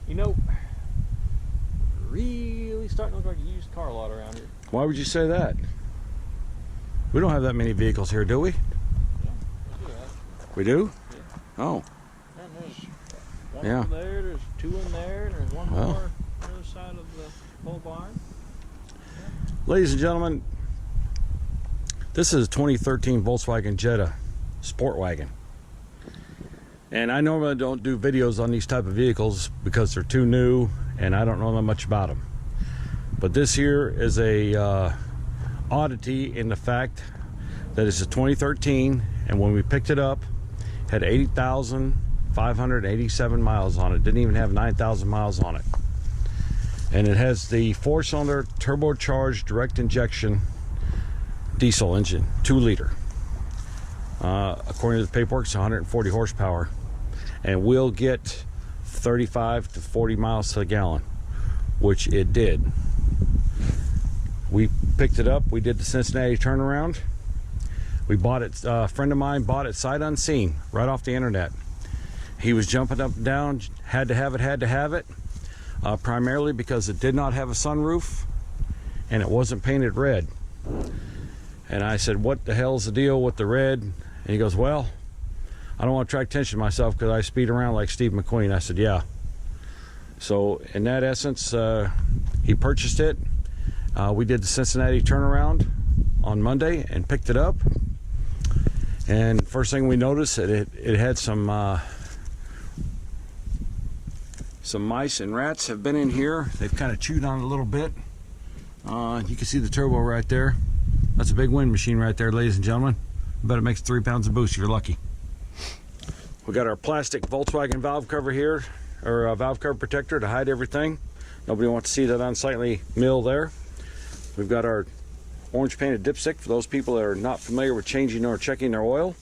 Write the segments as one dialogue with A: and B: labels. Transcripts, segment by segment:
A: You know, really starting to look like a used car lot around here.
B: Why would you say that? We don't have that many vehicles here, do we?
A: Yeah, we do that.
B: We do?
A: Yeah.
B: Oh.
A: And there's one
B: Yeah.
A: over there, there's two in there, and there's one
B: Well.
A: more on the other side of the whole barn.
B: Ladies and gentlemen, this is a 2013 Volkswagen Jetta Sport Wagon. And I normally don't do videos on these type of vehicles because they're too new and I don't know that much about them. But this here is a oddity in the fact that it's a 2013, and when we picked it up, it had 80,587 miles on it. Didn't even have 9,000 miles on it. And it has the 4-cylinder turbocharged direct injection diesel engine, 2-liter. According to the paperwork, it's 140 horsepower and will get 35 to 40 miles to the gallon, which it did. We picked it up. We did the Cincinnati turnaround. We bought it. A friend of mine bought it sight unseen, right off the internet. He was jumping up and down. Had to have it. Primarily because it did not have a sunroof and it wasn't painted red. And I said, what the hell's the deal with the red? And he goes, well, I don't want to attract attention to myself because I speed around like Steve McQueen. I said, yeah. So in that essence, he purchased it. We did the Cincinnati turnaround on Monday and picked it up. And first thing we noticed, it had some mice and rats have been in here. They've kind of chewed on it a little bit. You can see the turbo right there. That's a big wind machine right there, ladies and gentlemen. I bet it makes 3 pounds of boost if you're lucky. We got our plastic Volkswagen valve cover here, or valve cover protector to hide everything. Nobody wants to see that unsightly mill there. We've got our orange painted dipstick for those people that are not familiar with changing or checking their oil,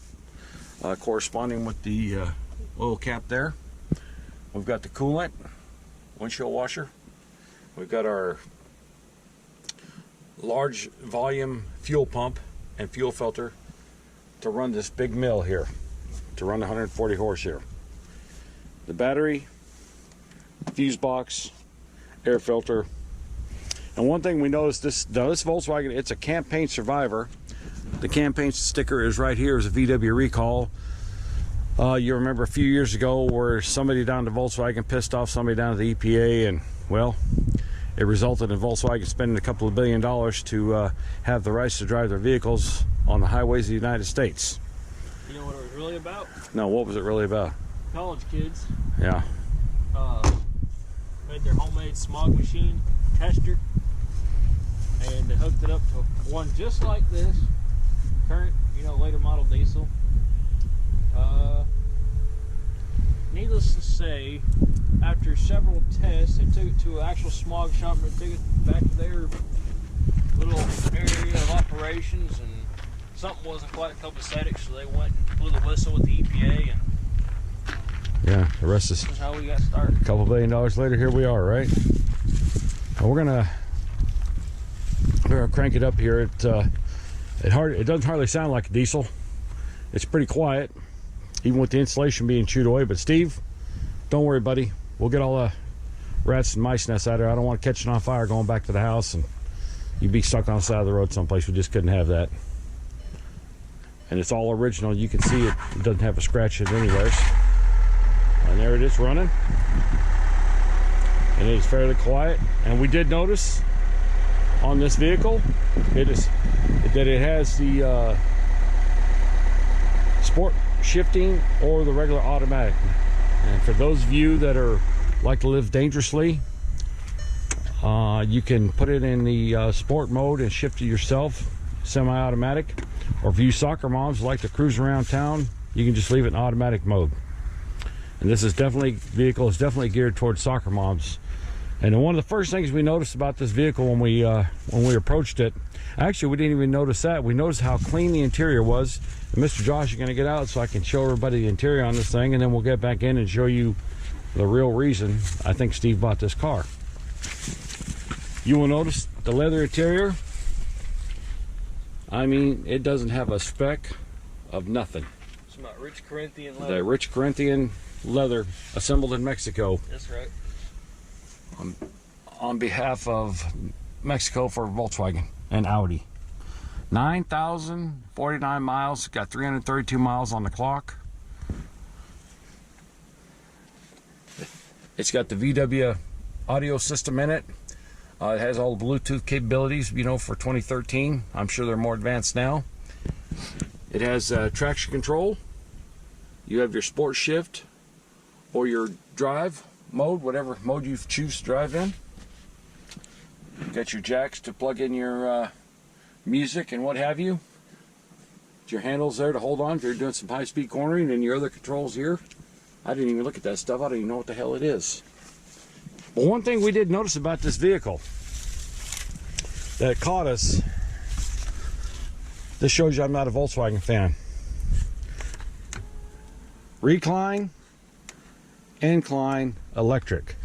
B: corresponding with the oil cap there. We've got the coolant, windshield washer. We've got our large volume fuel pump and fuel filter to run this big mill here, to run the 140 horse here. The battery, fuse box, air filter. And one thing we noticed, this Volkswagen, it's a campaign survivor. The campaign sticker is right here, is a VW recall. You remember a few years ago where somebody down to Volkswagen pissed off somebody down to the EPA, and well, it resulted in Volkswagen spending a couple of $1 billion to have the rights to drive their vehicles on the highways of the United States.
A: You know what it was really about?
B: No, what was it really about?
A: College kids
B: Yeah.
A: made their homemade smog machine tester, and they hooked it up to one just like this, current, later model diesel. Needless to say, after several tests, they took it to an actual smog shop and took it back to their little area of operations, and something wasn't quite copacetic, so they went and blew the whistle with the EPA, and
B: Yeah, the rest is
A: that's how we got started.
B: a couple $1 billion later. Here we are, right? Well, we're gonna crank it up here. It doesn't hardly sound like a diesel. It's pretty quiet, even with the insulation being chewed away. But Steve, don't worry, buddy. We'll get all the rats and mice nests out there. I don't want to catch it on fire going back to the house and you'd be stuck on the side of the road someplace. We just couldn't have that. And it's all original. You can see it doesn't have a scratch in it anywhere. And there it is running. And it is fairly quiet. And we did notice on this vehicle that it has the sport shifting or the regular automatic. And for those of you that like to live dangerously, you can put it in the sport mode and shift it yourself, semi-automatic. Or if you soccer moms like to cruise around town, you can just leave it in automatic mode. And this vehicle is definitely geared towards soccer moms. And one of the first things we noticed about this vehicle when we approached it, actually we didn't even notice that. We noticed how clean the interior was. And Mr. Josh is going to get out so I can show everybody the interior on this thing, and then we'll get back in and show you the real reason I think Steve bought this car. You will notice the leather interior. I mean, it doesn't have a speck of nothing.
A: It's about rich Corinthian leather.
B: The rich Corinthian leather assembled in Mexico.
A: That's right.
B: on behalf of Mexico for Volkswagen and Audi. 9,049 miles, got 332 miles on the clock. It's got the VW audio system in it. It has all the Bluetooth capabilities, you know, for 2013. I'm sure they're more advanced now. It has traction control. You have your sport shift or your drive mode, whatever mode you choose to drive in. You've got your jacks to plug in your music and what have you. Your handles there to hold on if you're doing some high-speed cornering, and your other controls here. I didn't even look at that stuff. I don't even know what the hell it is. But one thing we did notice about this vehicle that caught us, this shows you I'm not a Volkswagen fan. Recline, incline, electric.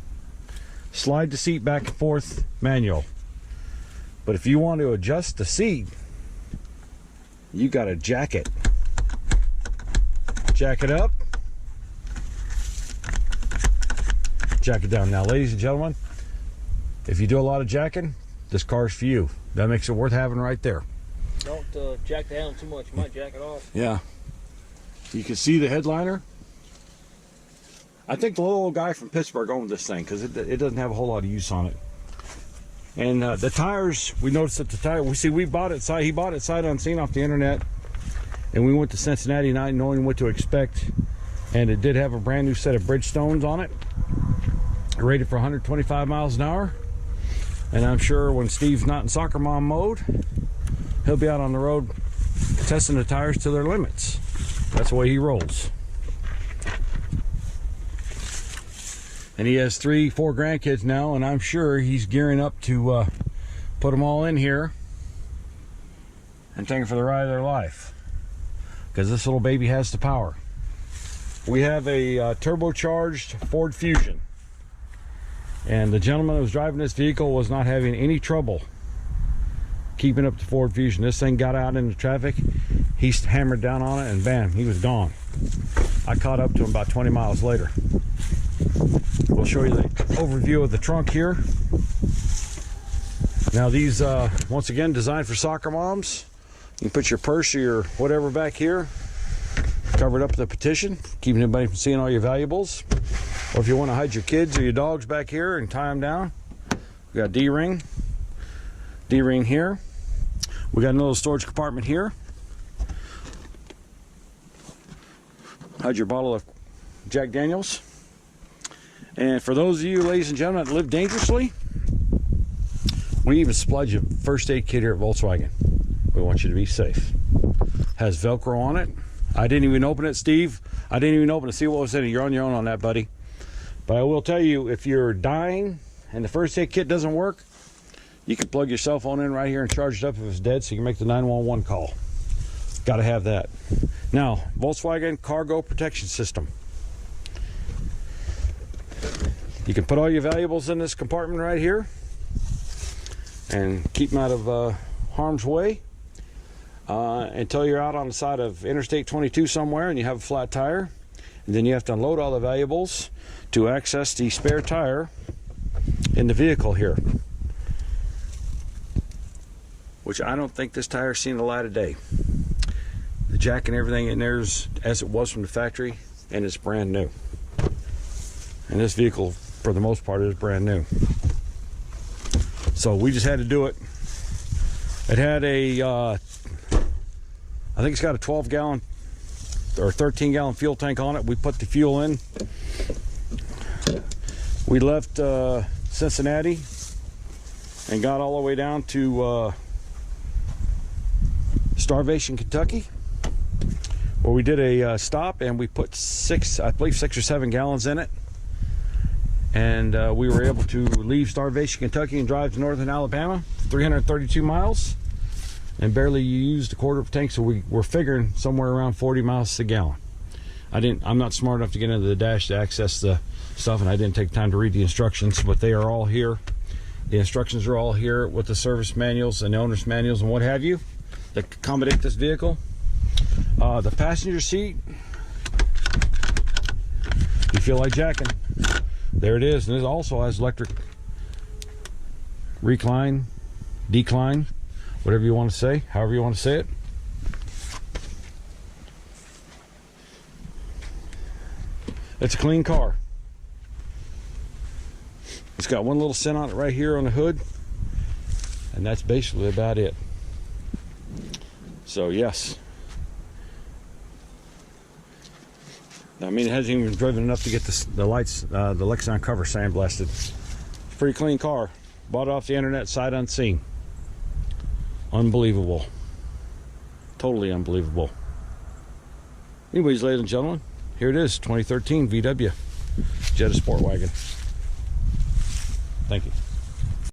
B: Slide the seat back and forth, manual. But if you want to adjust the seat, you got to jack it. Jack it up. Jack it down. Now, ladies and gentlemen, if you do a lot of jacking, this car's for you. That makes it worth having right there.
A: Don't jack the handle too much. You might jack it off.
B: Yeah. You can see the headliner. I think the little guy from Pittsburgh owned this thing because it doesn't have a whole lot of use on it. And the tires, we noticed that the tire, we bought it he bought it sight unseen off the internet, and we went to Cincinnati not knowing what to expect, and it did have a brand new set of Bridgestones on it, rated for 125 miles an hour. And I'm sure when Steve's not in soccer mom mode, he'll be out on the road testing the tires to their limits. That's the way he rolls. And he has 3-4 grandkids now, and I'm sure he's gearing up to put them all in here and take them for the ride of their life, because this little baby has the power. We have a turbocharged Ford Fusion, and the gentleman who was driving this vehicle was not having any trouble keeping up the Ford Fusion. This thing got out into traffic, he hammered down on it, and bam, he was gone. I caught up to him about 20 miles later. We'll show you the overview of the trunk here. Now these, once again, designed for soccer moms. You can put your purse or your whatever back here, covered up with a petition, keeping anybody from seeing all your valuables. Or if you want to hide your kids or your dogs back here and tie them down, we got D-ring here. We got another storage compartment here. Hide your bottle of Jack Daniels. And for those of you, ladies and gentlemen, that live dangerously, we even spludge a first aid kit here at Volkswagen. We want you to be safe. Has Velcro on it. I didn't even open it, Steve. I didn't even open it to see what was in it. You're on your own on that, buddy. But I will tell you, if you're dying and the first aid kit doesn't work, you can plug your cell phone in right here and charge it up if it's dead, so you can make the 911 call. Got to have that. Now, Volkswagen Cargo Protection System. You can put all your valuables in this compartment right here and keep them out of harm's way until you're out on the side of Interstate 22 somewhere and you have a flat tire, and then you have to unload all the valuables to access the spare tire in the vehicle here, which I don't think this tire's seen the light of day. The jack and everything in there's as it was from the factory, and it's brand new. And this vehicle, for the most part, is brand new. So we just had to do it. It had a, I think it's got a 12-gallon or 13-gallon fuel tank on it. We put the fuel in. We left Cincinnati and got all the way down to Starvation, Kentucky, where we did a stop, and we put I believe 6 or 7 gallons in it. And we were able to leave Starvation, Kentucky and drive to northern Alabama, 332 miles, and barely used a quarter of a tank, so we were figuring somewhere around 40 miles a gallon. I'm not smart enough to get into the dash to access the stuff, and I didn't take time to read the instructions, but they are all here. The instructions are all here with the service manuals and the owner's manuals and what have you that accommodate this vehicle. The passenger seat, you feel like jacking. There it is, and it also has electric recline, decline, whatever you want to say, however you want to say it. It's a clean car. It's got one little cent on it right here on the hood, and that's basically about it. So yes, I mean, it hasn't even been driven enough to get the lights, the Lexan cover sandblasted. Pretty clean car. Bought it off the internet, sight unseen. Unbelievable. Totally unbelievable. Anyways, ladies and gentlemen, here it is, 2013 VW Jetta Sport Wagon. Thank you.